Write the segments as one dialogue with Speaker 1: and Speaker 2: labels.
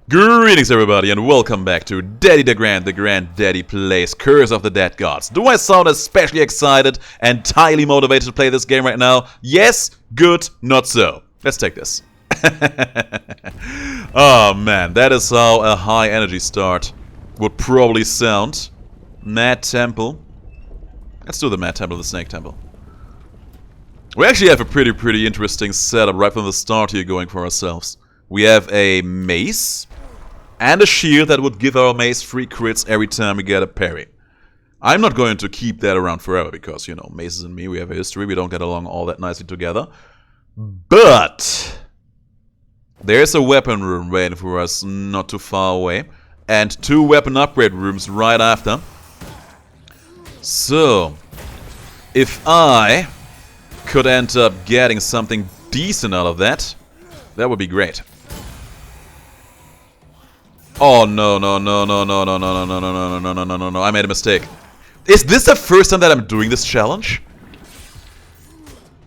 Speaker 1: Greetings everybody and welcome back to Daddy DeGrand, the Granddaddy Plays Curse of the Dead Gods. Do I sound especially excited and highly motivated to play this game right now? Yes? Good? Not so. Let's take this. Oh man, that is how a high energy start would probably sound. Mad Temple. Let's do the Mad Temple, the Snake Temple. We actually have a pretty interesting setup right from the start here going for ourselves. We have a mace and a shield that would give our mace free crits every time we get a parry. I'm not going to keep that around forever because, you know, maces and me, we have a history, we don't get along all that nicely together. But there's a weapon room waiting for us not too far away, and 2 weapon upgrade rooms right after. So, if I could end up getting something decent out of that, that would be great. Oh no, I made a mistake. Is this the first time that I'm doing this challenge?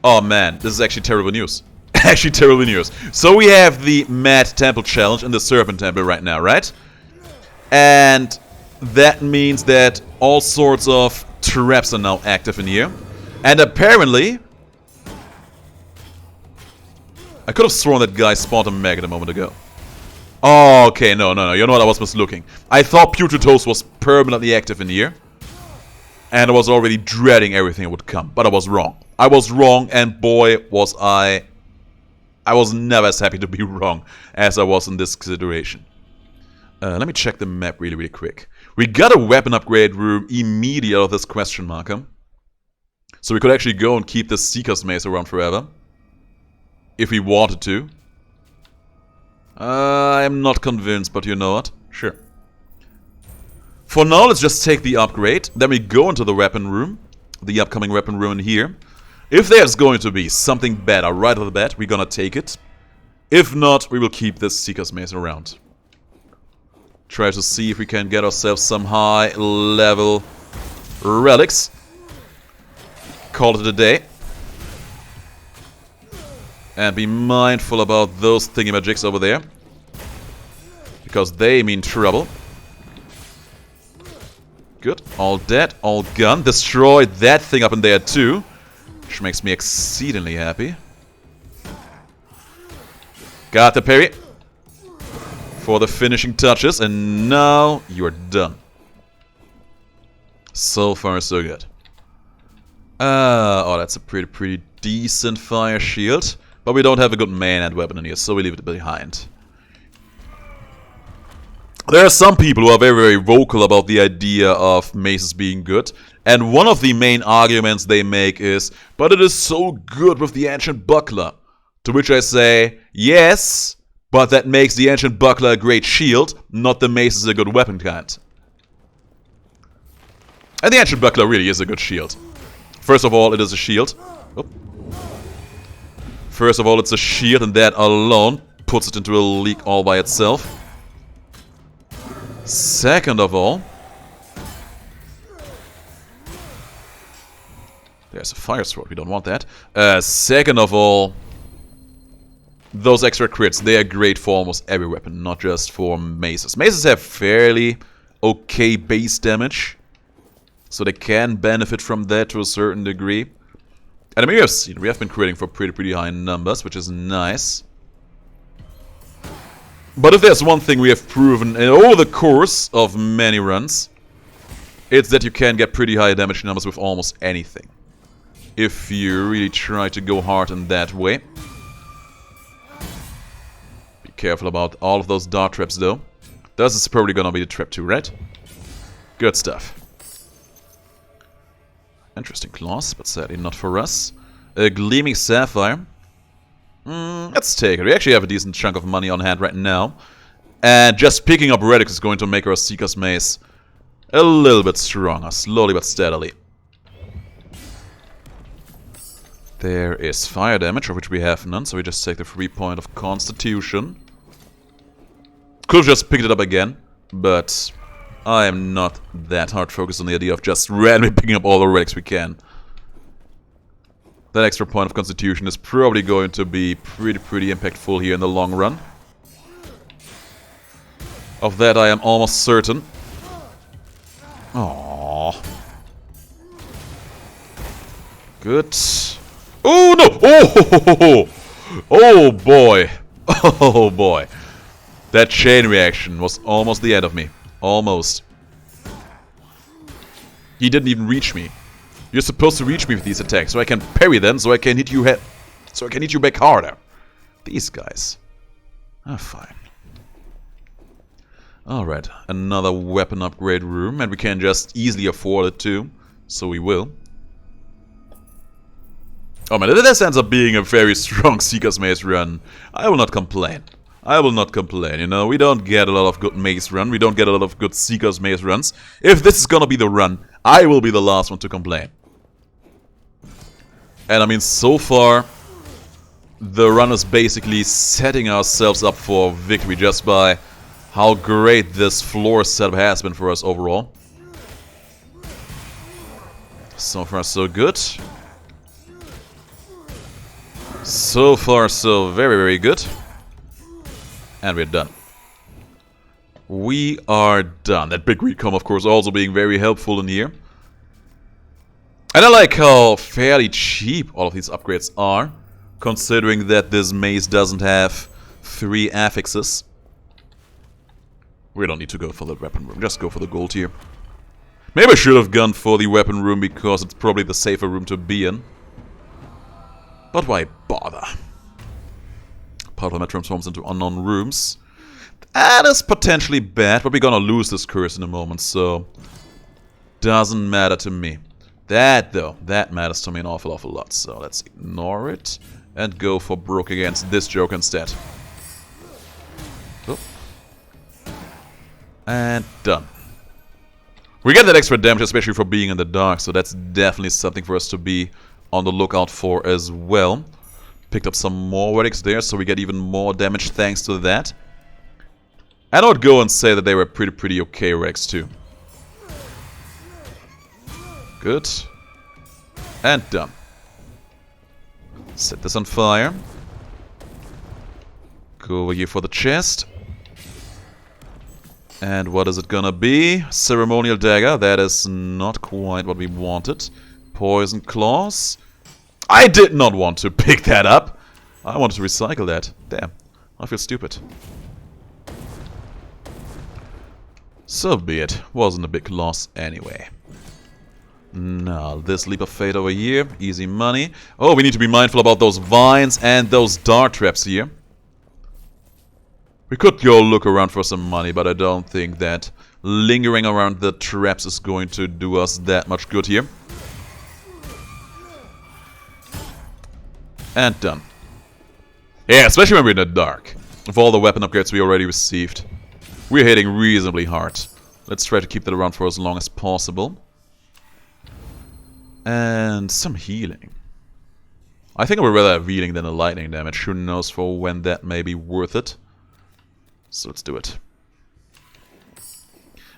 Speaker 1: Oh man, this is actually terrible news. Actually terrible news. So we have the Mad Temple challenge and the Serpent Temple right now, right? And that means that all sorts of traps are now active in here. And apparently I could have sworn that guy spawned a maggot a moment ago. Oh, okay, no, you know what, I was mislooking. I thought Putrid Toast was permanently active in here. And I was already dreading everything that would come, but I was wrong. I was wrong, and boy, was I was never as happy to be wrong as I was in this situation. Let me check the map really quick. We got a weapon upgrade room immediately out of this question marker. So we could actually go and keep the Seeker's Mace around forever. If we wanted to. I'm not convinced, but you know what? Sure. For now, let's just take the upgrade. Then we go into the weapon room. The upcoming weapon room in here. If there's going to be something better right off the bat, we're gonna take it. If not, we will keep this Seeker's Mace around. Try to see if we can get ourselves some high level relics. Call it a day. And be mindful about those thingamajigs over there. Because they mean trouble. Good. All dead. All gone. Destroy that thing up in there too. Which makes me exceedingly happy. Got the parry. For the finishing touches. And now you're done. So far so good. Oh, that's a pretty decent fire shield. But we don't have a good main-hand weapon in here, so we leave it behind. There are some people who are very vocal about the idea of maces being good. And one of the main arguments they make is, but it is so good with the ancient buckler. To which I say, yes, but that makes the ancient buckler a great shield, not the mace is a good weapon kind. And the ancient buckler really is a good shield. First of all, it is a shield. Oh. First of all, it's a shield, and that alone puts it into a league all by itself. Second of all, there's a fire sword, we don't want that. Second of all, those extra crits, they are great for almost every weapon, not just for maces. Maces have fairly okay base damage, so they can benefit from that to a certain degree. And I mean, we have been critting for pretty high numbers, which is nice. But if there's one thing we have proven over the course of many runs, it's that you can get pretty high damage numbers with almost anything. If you really try to go hard in that way. Be careful about all of those dart traps though. This is probably gonna be the trap too, right? Good stuff. Interesting claws, but sadly not for us. A gleaming sapphire. Let's take it. We actually have a decent chunk of money on hand right now. And just picking up relics is going to make our Seeker's Mace a little bit stronger, slowly but steadily. There is fire damage, of which we have none, so we just take the 3 point of Constitution. Could have just picked it up again, but I am not that hard focused on the idea of just randomly picking up all the relics we can. That extra point of Constitution is probably going to be pretty impactful here in the long run. Of that I am almost certain. Aww. Good. Oh no! Oh! Oh boy! Oh boy! That chain reaction was almost the end of me. Almost. He didn't even reach me. You're supposed to reach me with these attacks, so I can parry them, so I can hit you so I can hit you back harder. These guys. Ah, fine. Alright, another weapon upgrade room, and we can just easily afford it too, so we will. Oh man, this ends up being a very strong Seeker's Maze run. I will not complain. I will not complain, you know, we don't get a lot of good maze run, we don't get a lot of good Seeker's Maze runs. If this is gonna be the run, I will be the last one to complain. And I mean, so far, the run is basically setting ourselves up for victory just by how great this floor setup has been for us overall. So far, so good. So far, so very, very good. And we're done. We are done. That big recom, of course, also being very helpful in here. And I like how fairly cheap all of these upgrades are, considering that this maze doesn't have 3 affixes. We don't need to go for the weapon room, just go for the gold here. Maybe I should have gone for the weapon room because it's probably the safer room to be in. But why bother? Part of my transforms into unknown rooms. That is potentially bad, but we're gonna lose this curse in a moment, so doesn't matter to me. That though, that matters to me an awful lot, so let's ignore it and go for broke against this joke instead. Oh. And done. We get that extra damage, especially for being in the dark, so that's definitely something for us to be on the lookout for as well. Picked up some more relics there, so we get even more damage thanks to that. And I would go and say that they were pretty okay relics too. Good. And done. Set this on fire. Go over here for the chest. And what is it gonna be? Ceremonial dagger. That is not quite what we wanted. Poison claws. I did not want to pick that up. I wanted to recycle that. Damn. I feel stupid. So be it. Wasn't a big loss anyway. Now, this leap of fate over here. Easy money. Oh, we need to be mindful about those vines and those dart traps here. We could go look around for some money, but I don't think that lingering around the traps is going to do us that much good here. And done. Yeah, especially when we're in the dark. With all the weapon upgrades we already received. We're hitting reasonably hard. Let's try to keep that around for as long as possible. And some healing. I think I would rather have healing than a lightning damage. Who knows for when that may be worth it. So let's do it.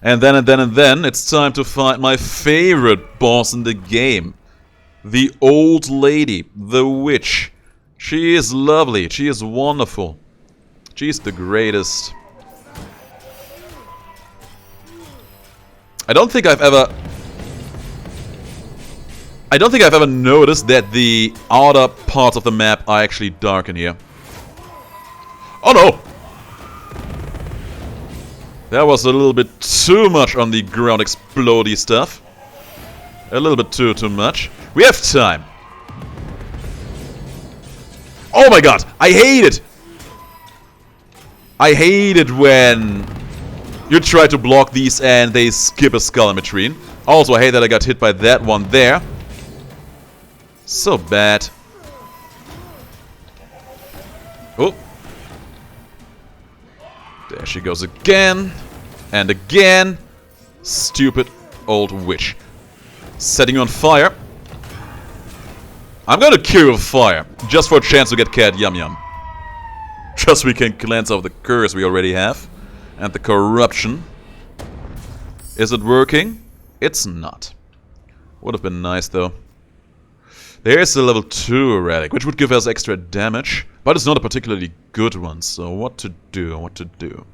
Speaker 1: And then it's time to find my favorite boss in the game. The old lady, the witch. She is lovely, she is wonderful. She's the greatest. I don't think I've ever noticed that the outer parts of the map are actually dark in here. Oh no! That was a little bit too much on the ground explodey stuff. A little bit too much. We have time. Oh my god! I hate it! I hate it when you try to block these and they skip a skull in between. Also, I hate that I got hit by that one there. So bad. Oh. There she goes again. And again. Stupid old witch. Setting you on fire. I'm gonna kill you with fire. Just for a chance to get cat yum yum. Just so we can cleanse out the curse we already have. And the corruption. Is it working? It's not. Would have been nice though. There's a level 2 relic, which would give us extra damage. But it's not a particularly good one, so what to do, what to do.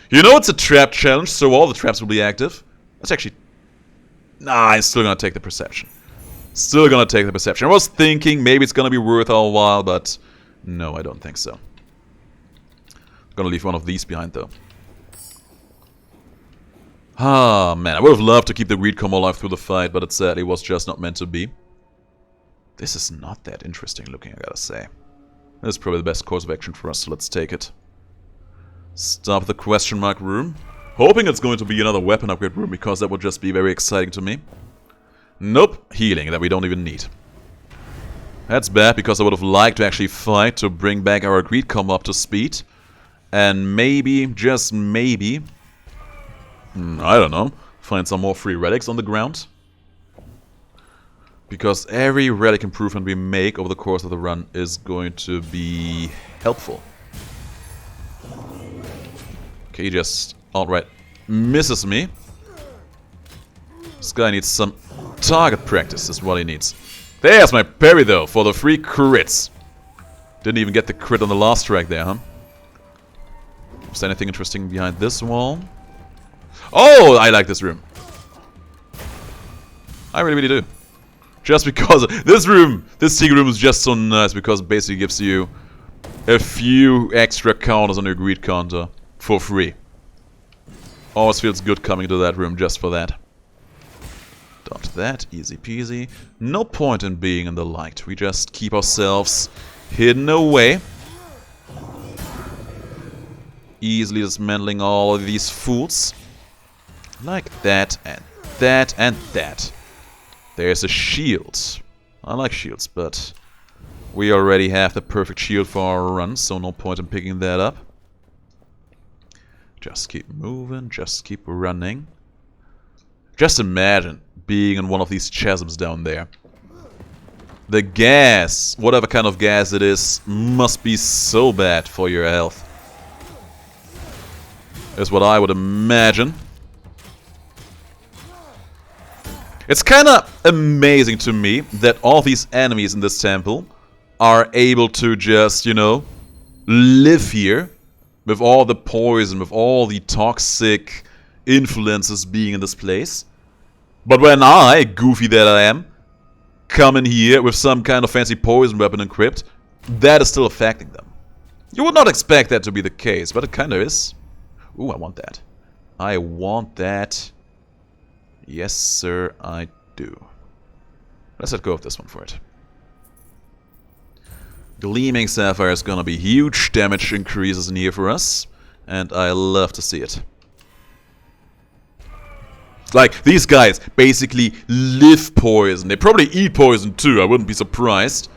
Speaker 1: You know it's a trap challenge, so all the traps will be active. That's actually... Nah, I'm still gonna take the perception. Still gonna take the perception. I was thinking maybe it's gonna be worth a while, but... No, I don't think so. Gonna leave one of these behind, though. Ah, man, I would have loved to keep the recom alive through the fight, but it sadly was just not meant to be. This is not that interesting looking, I gotta say. This is probably the best course of action for us, so let's take it. Stop the question mark room. Hoping it's going to be another weapon upgrade room, because that would just be very exciting to me. Nope, healing that we don't even need. That's bad, because I would have liked to actually fight to bring back our greed combo up to speed. And maybe, just maybe... I don't know, find some more free relics on the ground. Because every relic improvement we make over the course of the run is going to be helpful. Okay, he just outright misses me. This guy needs some target practice, is what he needs. There's my parry though, for the free crits. Didn't even get the crit on the last track there, huh? Is there anything interesting behind this wall? Oh, I like this room. I really, really do. Just because this room, this secret room is just so nice because it basically gives you a few extra counters on your greed counter for free. Always feels good coming to that room just for that. Dodge that, easy peasy. No point in being in the light. We just keep ourselves hidden away. Easily dismantling all of these fools. Like that and that and that. There's a shield. I like shields, but we already have the perfect shield for our run, so no point in picking that up. Just keep moving, just keep running. Just imagine being in one of these chasms down there. The gas, whatever kind of gas it is, must be so bad for your health. Is what I would imagine. It's kinda amazing to me that all these enemies in this temple are able to just, you know, live here with all the poison, with all the toxic influences being in this place. But when I, goofy that I am, come in here with some kind of fancy poison weapon equipped, that is still affecting them. You would not expect that to be the case, but it kinda is. Ooh, I want that. I want that. Yes, sir, I do. Let's let go of this one for it. Gleaming Sapphire is gonna be huge damage increases in here for us, and I love to see it. Like, these guys basically live poison. They probably eat poison too, I wouldn't be surprised.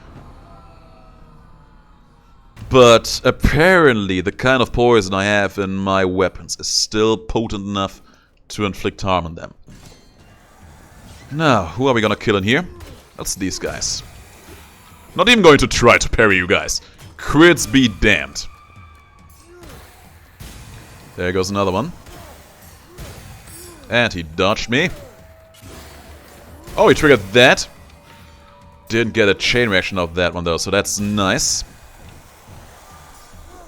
Speaker 1: But apparently the kind of poison I have in my weapons is still potent enough to inflict harm on them. Now, who are we gonna kill in here? That's these guys. Not even going to try to parry you guys. Crits be damned. There goes another one. And he dodged me. Oh, he triggered that. Didn't get a chain reaction of that one though, so that's nice.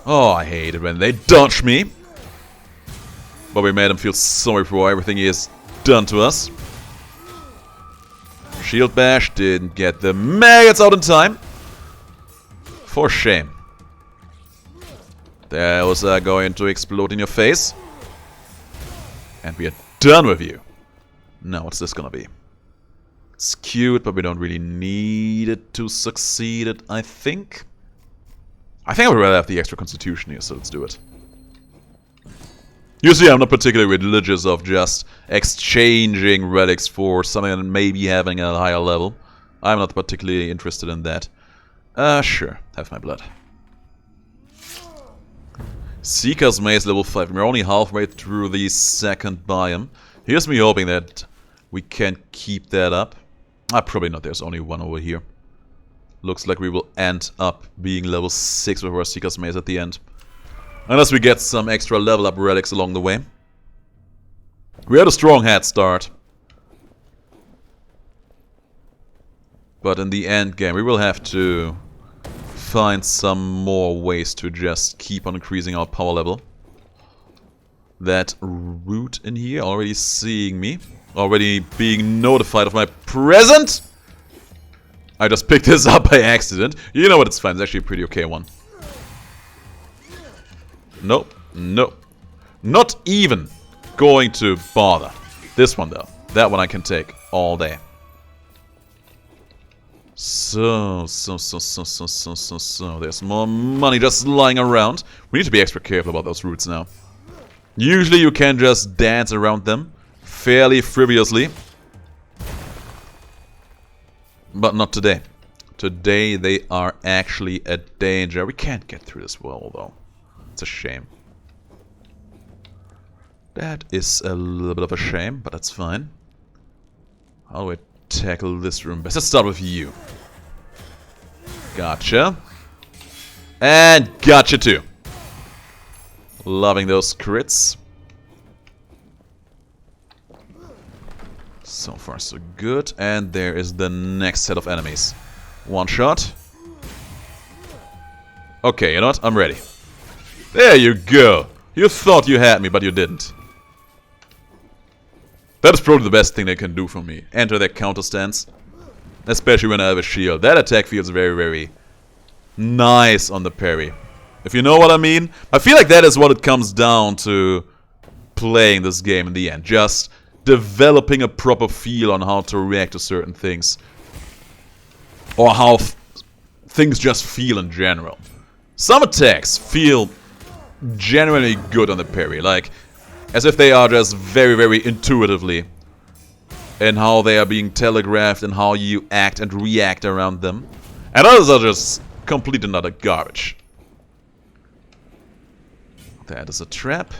Speaker 1: Oh, I hate it when they dodge me. But we made him feel sorry for everything he has done to us. Shield bash, didn't get the maggots out in time. For shame. Those are going to explode in your face. And we are done with you. Now, what's this gonna be? It's cute, but we don't really need it to succeed it, I think. I think I would rather have the extra constitution here, so let's do it. You see, I'm not particularly religious of just exchanging relics for something that may be having a higher level. I'm not particularly interested in that. Sure, have my blood. Seeker's Maze level 5. We're only halfway through the second biome. Here's me hoping that we can keep that up. Probably not, there's only one over here. Looks like we will end up being level 6 with our Seeker's Maze at the end. Unless we get some extra level up relics along the way. We had a strong head start. But in the end game we will have to find some more ways to just keep on increasing our power level. that root in here, already seeing me, already being notified of my presence. I just picked this up by accident. You know what, it's fine. It's actually a pretty okay one. Nope. Nope. Not even going to bother. This one, though. That one I can take all day. So. There's more money just lying around. We need to be extra careful about those roots now. Usually you can just dance around them fairly frivolously. But not today. Today they are actually a danger. We can't get through this wall, though. It's a shame. That is a little bit of a shame, but that's fine. How do I tackle this room best? Let's start with you. Gotcha. And gotcha too. Loving those crits. So far so good. And there is the next set of enemies. One shot. Okay, you know what? I'm ready. There you go. You thought you had me, but you didn't. That is probably the best thing they can do for me. Enter their counter stance. Especially when I have a shield. That attack feels very, very nice on the parry. If you know what I mean. I feel like that is what it comes down to playing this game in the end. Just developing a proper feel on how to react to certain things. Or how things just feel in general. Some attacks feel genuinely good on the parry. Like, as if they are just very, very intuitively in how they are being telegraphed and how you act and react around them. And others are just complete and utter garbage. That is a trap.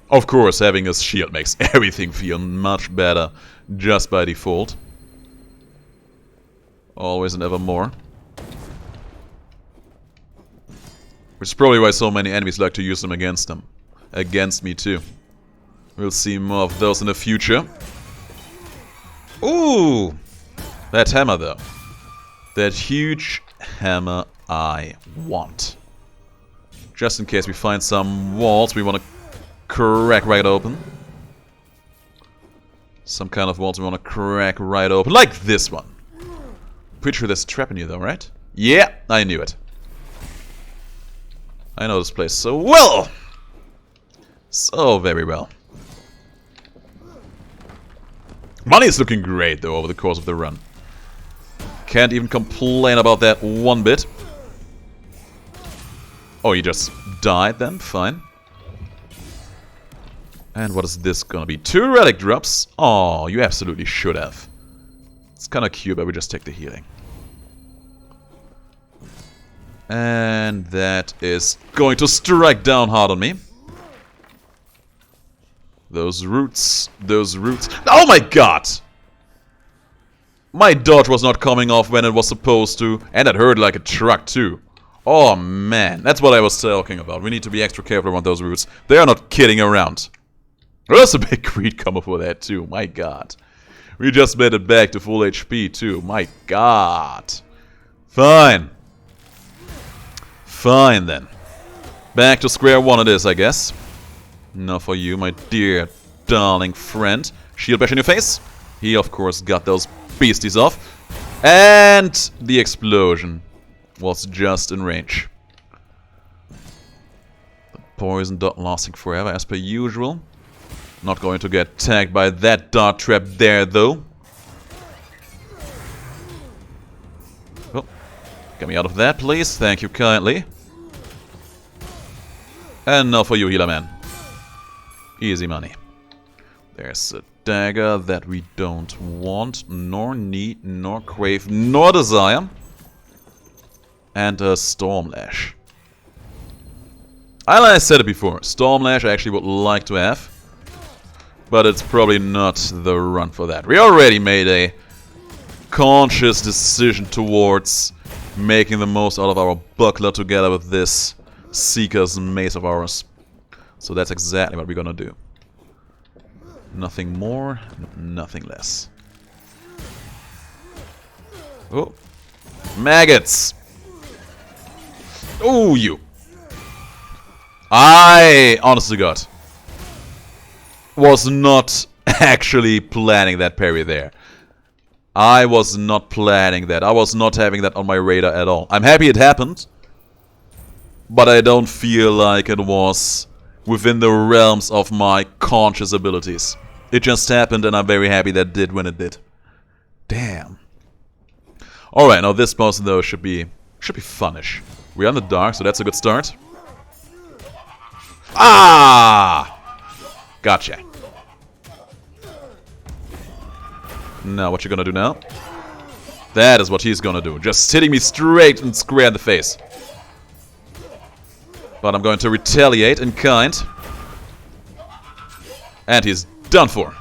Speaker 1: Of course, having a shield makes everything feel much better just by default. Always and ever more. Which is probably why so many enemies like to use them against them. Against me too. We'll see more of those in the future. Ooh! That hammer though. That huge hammer I want. Just in case we find some walls we want to crack right open. Some kind of walls we want to crack right open. Like this one. Pretty sure there's a trap in here though, right? Yeah, I knew it. I know this place so well! So very well. Money is looking great though over the course of the run. Can't even complain about that one bit. Oh, you just died then? Fine. And what is this gonna be? 2 relic drops? Oh, you absolutely should have. It's kinda cute, but we just take the healing. And that is going to strike down hard on me. Those roots. Oh my god! My dodge was not coming off when it was supposed to. And it hurt like a truck too. Oh man, that's what I was talking about. We need to be extra careful around those roots. They are not kidding around. There's a big greed combo for that too, my god. We just made it back to full HP too, my god. Fine. Fine then. Back to square one it is, I guess. Now for you, my dear, darling friend. Shield bash in your face. He, of course, got those beasties off. And the explosion was just in range. The poison dot lasting forever, as per usual. Not going to get tagged by that dart trap there, though. Oh, get me out of that, please. Thank you kindly. And now for you, healer man. Easy money. There's a dagger that we don't want, nor need, nor crave, nor desire. And a Stormlash. I said it before, Stormlash I actually would like to have. But it's probably not the run for that. We already made a conscious decision towards making the most out of our buckler together with this Seeker's mace of ours. So that's exactly what we're gonna do. Nothing more, nothing less. Oh. Maggots! Oh, you! I, honest to God, was not actually planning that parry there. I was not planning that. I was not having that on my radar at all. I'm happy it happened, but I don't feel like it was within the realms of my conscious abilities. It just happened, and I'm very happy that it did when it did. Damn. Alright, now this boss though should be funnish. We're in the dark, so that's a good start. Ah! Gotcha. Now, what you gonna do now? That is what he's gonna do. Just hitting me straight and square in the face. But I'm going to retaliate in kind. And he's done for.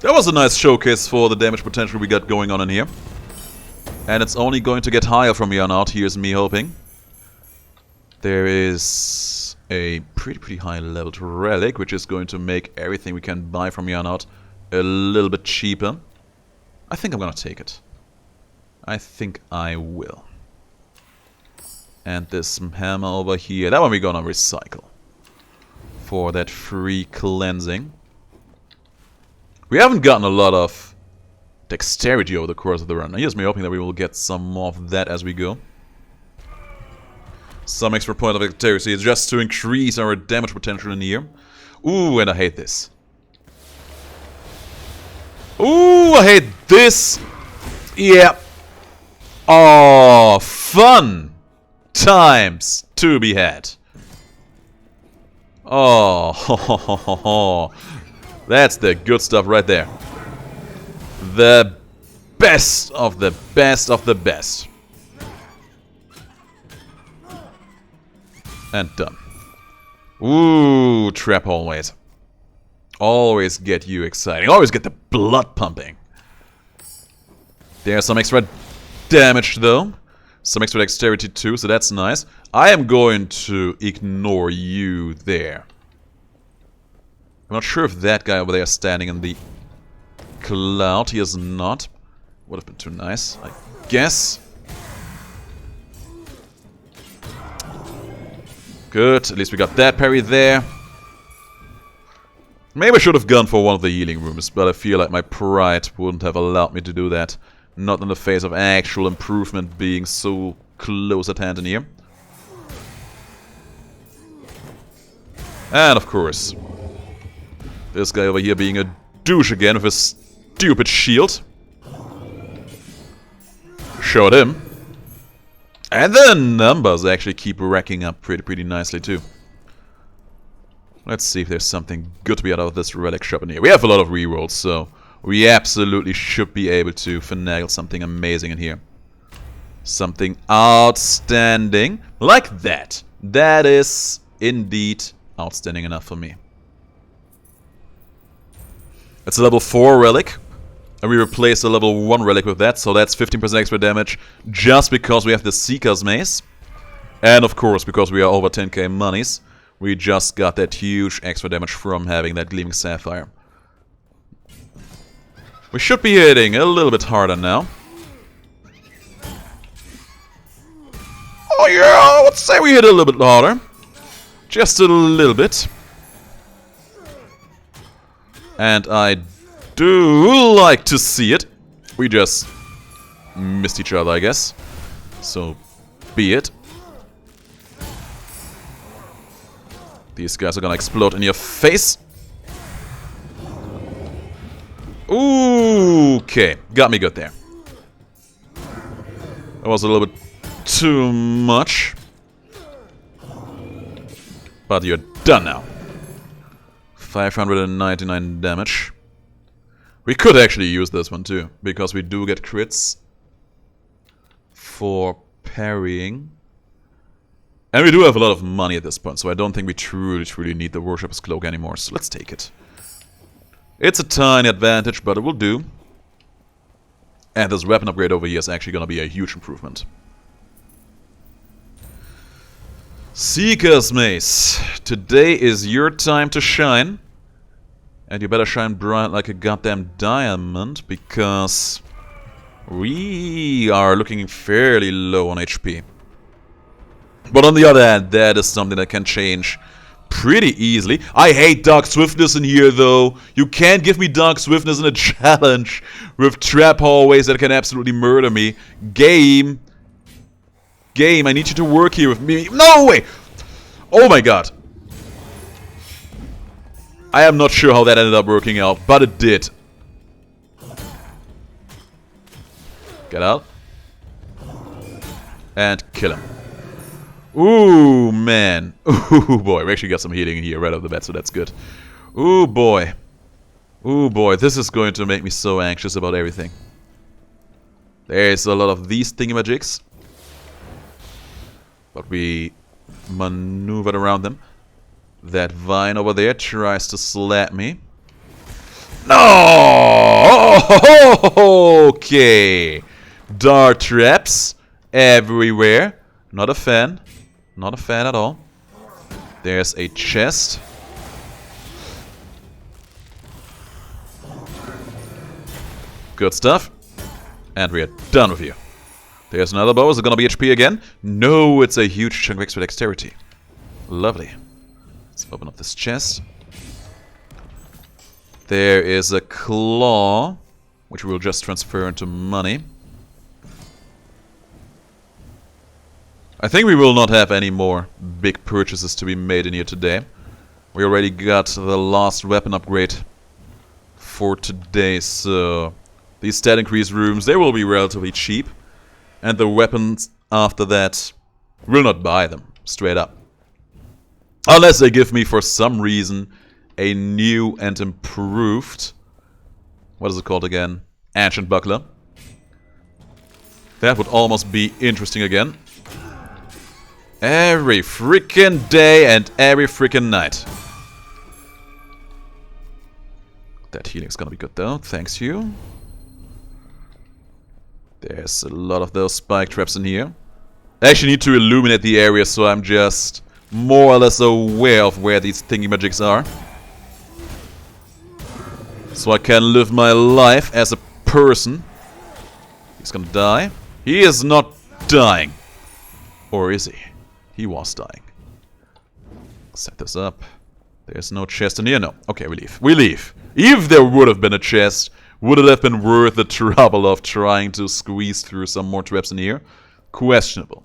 Speaker 1: That was a nice showcase for the damage potential we got going on in here. And it's only going to get higher from here on out. Here's me hoping. There is a pretty high leveled relic, which is going to make everything we can buy from here on out a little bit cheaper. I think I'm gonna take it. I think I will. And this hammer over here, that one we're gonna recycle. For that free cleansing. We haven't gotten a lot of dexterity over the course of the run. Now here's me hoping that we will get some more of that as we go. Some extra point of dexterity just to increase our damage potential in here. Ooh, and I hate this. Ooh, I hate this. Yeah. Oh, fun times to be had. Oh, that's the good stuff right there. The best of the best of the best. And done. Ooh, trap always. Always get you exciting. Always get the blood pumping. There's some extra damage though. Some extra dexterity too, so that's nice. I am going to ignore you there. I'm not sure if that guy over there is standing in the cloud. He is not. Would have been too nice, I guess. Good, at least we got that parry there. Maybe I should have gone for one of the healing rooms, but I feel like my pride wouldn't have allowed me to do that. Not in the face of actual improvement being so close at hand in here. And of course, this guy over here being a douche again with his stupid shield. Showed him. And the numbers actually keep racking up pretty nicely too. Let's see if there's something good to be out of this relic shop in here. We have a lot of rerolls, so we absolutely should be able to finagle something amazing in here. Something outstanding. Like that. That is indeed outstanding enough for me. It's a level 4 relic. And we replaced the level 1 relic with that, so that's 15% extra damage just because we have the Seeker's Mace. And of course, because we are over 10k monies, we just got that huge extra damage from having that Gleaming Sapphire. We should be hitting a little bit harder now. Oh yeah, I would say we hit a little bit harder. Just a little bit. And I do like to see it. We just missed each other, I guess. So, be it. These guys are gonna explode in your face. Okay, got me good there. That was a little bit too much. But you're done now. 599 damage. We could actually use this one too, because we do get crits for parrying. And we do have a lot of money at this point, so I don't think we truly need the Worshipper's Cloak anymore, so let's take it. It's a tiny advantage, but it will do. And this weapon upgrade over here is actually going to be a huge improvement. Seeker's Mace. Today is your time to shine. And you better shine bright like a goddamn diamond, because we are looking fairly low on HP. But on the other hand, that is something that can change pretty easily. I hate Dark Swiftness in here, though. You can't give me Dark Swiftness in a challenge with trap hallways that can absolutely murder me. Game, I need you to work here with me. No way! Oh my god. I am not sure how that ended up working out, but it did. Get out. And kill him. Ooh, man. Ooh, boy. We actually got some healing in here right off the bat, so that's good. Ooh, boy. Ooh, boy. This is going to make me so anxious about everything. There's a lot of these thingamajigs. But we maneuvered around them. That vine over there tries to slap me. No! Okay. Dart traps everywhere. Not a fan. Not a fan at all. There's a chest. Good stuff. And we are done with you. There's another bow. Is it gonna be HP again? No, it's a huge chunk of extra dexterity. Lovely. Let's open up this chest. There is a claw, which we will just transfer into money. I think we will not have any more big purchases to be made in here today. We already got the last weapon upgrade for today, so these stat increase rooms, they will be relatively cheap. And the weapons after that, will not buy them, straight up. Unless they give me, for some reason, a new and improved... What is it called again? Ancient Buckler. That would almost be interesting again. Every freaking day and every freaking night. That healing's gonna be good though, thanks you. There's a lot of those spike traps in here. I actually need to illuminate the area so I'm just more or less aware of where these thingy-magics are. So I can live my life as a person. He's gonna die. He is not dying. Or is he? He was dying. Set this up. There's no chest in here. No. Okay, we leave. We leave. If there would have been a chest, would it have been worth the trouble of trying to squeeze through some more traps in here? Questionable.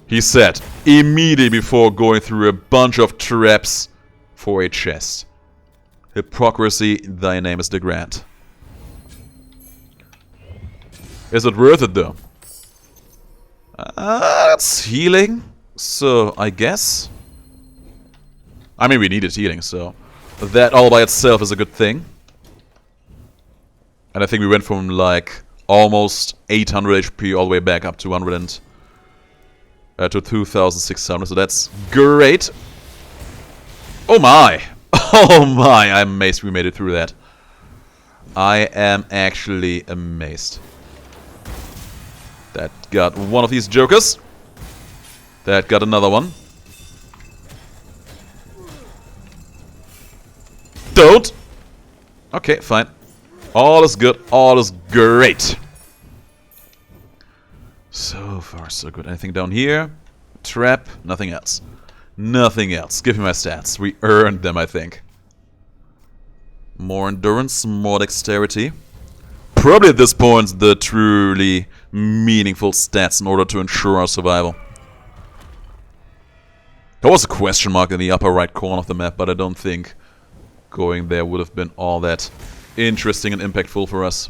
Speaker 1: He said, immediately before going through a bunch of traps for a chest. Hypocrisy, thy name is DeGrand. Is it worth it though? It's healing, so I guess. I mean, we needed healing, so that all by itself is a good thing. And I think we went from like almost 800 HP all the way back up to 2,600, so that's great. Oh my! Oh my! I'm amazed we made it through that. I am actually amazed. That got one of these jokers. That got another one. Don't! Okay, fine. All is good. All is great. So far, so good. Anything down here? Trap? Nothing else. Nothing else. Give me my stats. We earned them, I think. More endurance, more dexterity. Probably at this point the truly meaningful stats in order to ensure our survival. There was a question mark in the upper right corner of the map, but I don't think going there would have been all that interesting and impactful for us.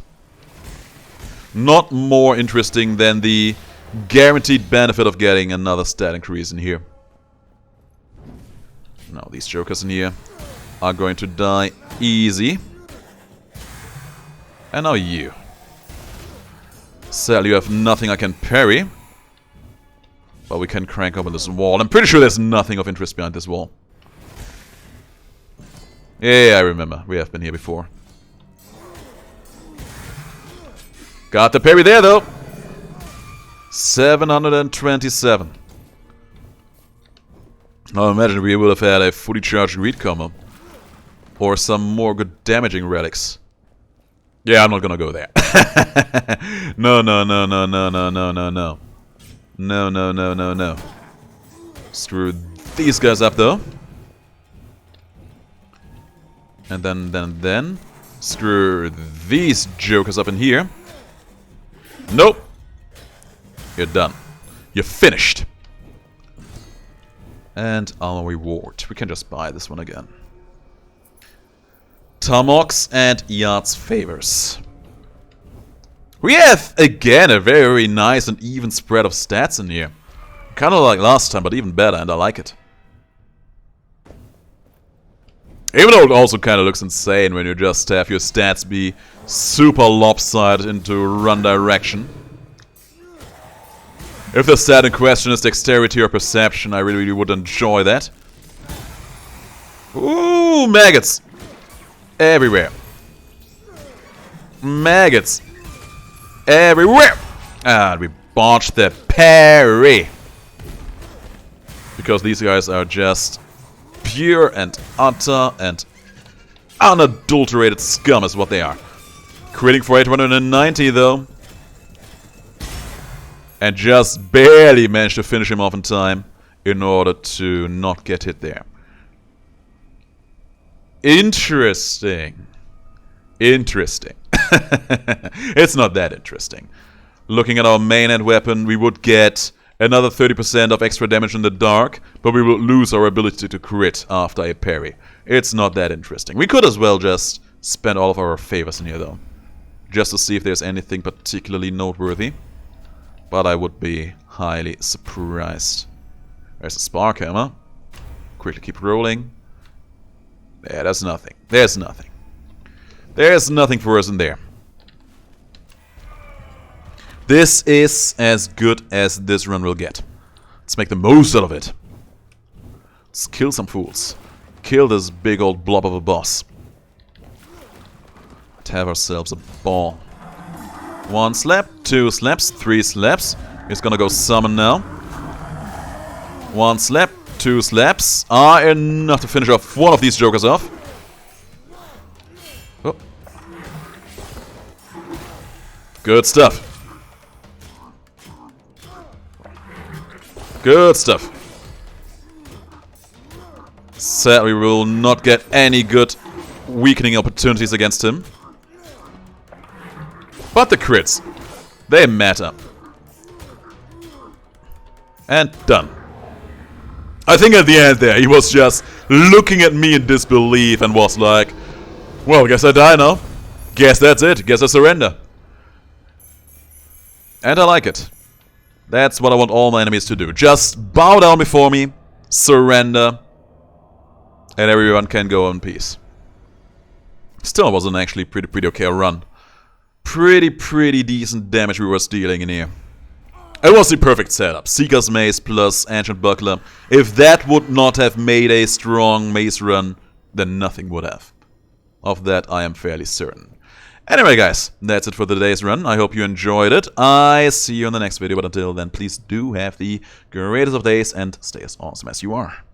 Speaker 1: Not more interesting than the guaranteed benefit of getting another stat increase in here. Now these jokers in here are going to die easy. And now you. Sadly, you have nothing I can parry. But we can crank open this wall. I'm pretty sure there's nothing of interest behind this wall. Yeah, I remember. We have been here before. Got the parry there, though. 727. Now imagine we would have had a fully charged greed combo. Or some more good damaging relics. Yeah, I'm not gonna go there. No, no, no, no, no, no, no, no, no. No, no, no, no, no. Screw these guys up, though. And then... Screw these jokers up in here. Nope. You're done. You're finished. And our reward. We can just buy this one again. Tamox and Yard's favors. We have, again, a very nice and even spread of stats in here. Kind of like last time, but even better, and I like it. Even though it also kind of looks insane when you just have your stats be super lopsided into run direction. If the stat in question is dexterity or perception, I really would enjoy that. Ooh, maggots! Everywhere. Maggots. Everywhere. And we botched the parry. Because these guys are just pure and utter and unadulterated scum is what they are. Critting for 890 though. And just barely managed to finish him off in time in order to not get hit there. Interesting. Interesting. It's not that interesting. Looking at our main-end weapon, we would get another 30% of extra damage in the dark, but we would lose our ability to crit after a parry. It's not that interesting. We could as well just spend all of our favors in here, though. Just to see if there's anything particularly noteworthy. But I would be highly surprised. There's a spark hammer. Quickly keep rolling. Yeah, there's nothing. There's nothing. There's nothing for us in there. This is as good as this run will get. Let's make the most out of it. Let's kill some fools. Kill this big old blob of a boss. Let's have ourselves a ball. 1 slap, 2 slaps, 3 slaps. He's gonna go summon now. 1 slap, 2 slaps are enough to finish off one of these jokers off. Oh. Good stuff. Good stuff. Sadly, we will not get any good weakening opportunities against him. But the crits, they matter. And done. I think at the end there, he was just looking at me in disbelief and was like, well, guess I die now. Guess that's it. Guess I surrender. And I like it. That's what I want all my enemies to do. Just bow down before me, surrender, and everyone can go in peace. Still was an actually pretty okay run. Pretty decent damage we were dealing in here. It was the perfect setup. Seeker's Mace plus Ancient Buckler. If that would not have made a strong mace run, then nothing would have. Of that I am fairly certain. Anyway guys, that's it for today's run. I hope you enjoyed it. I see you in the next video, but until then, please do have the greatest of days and stay as awesome as you are.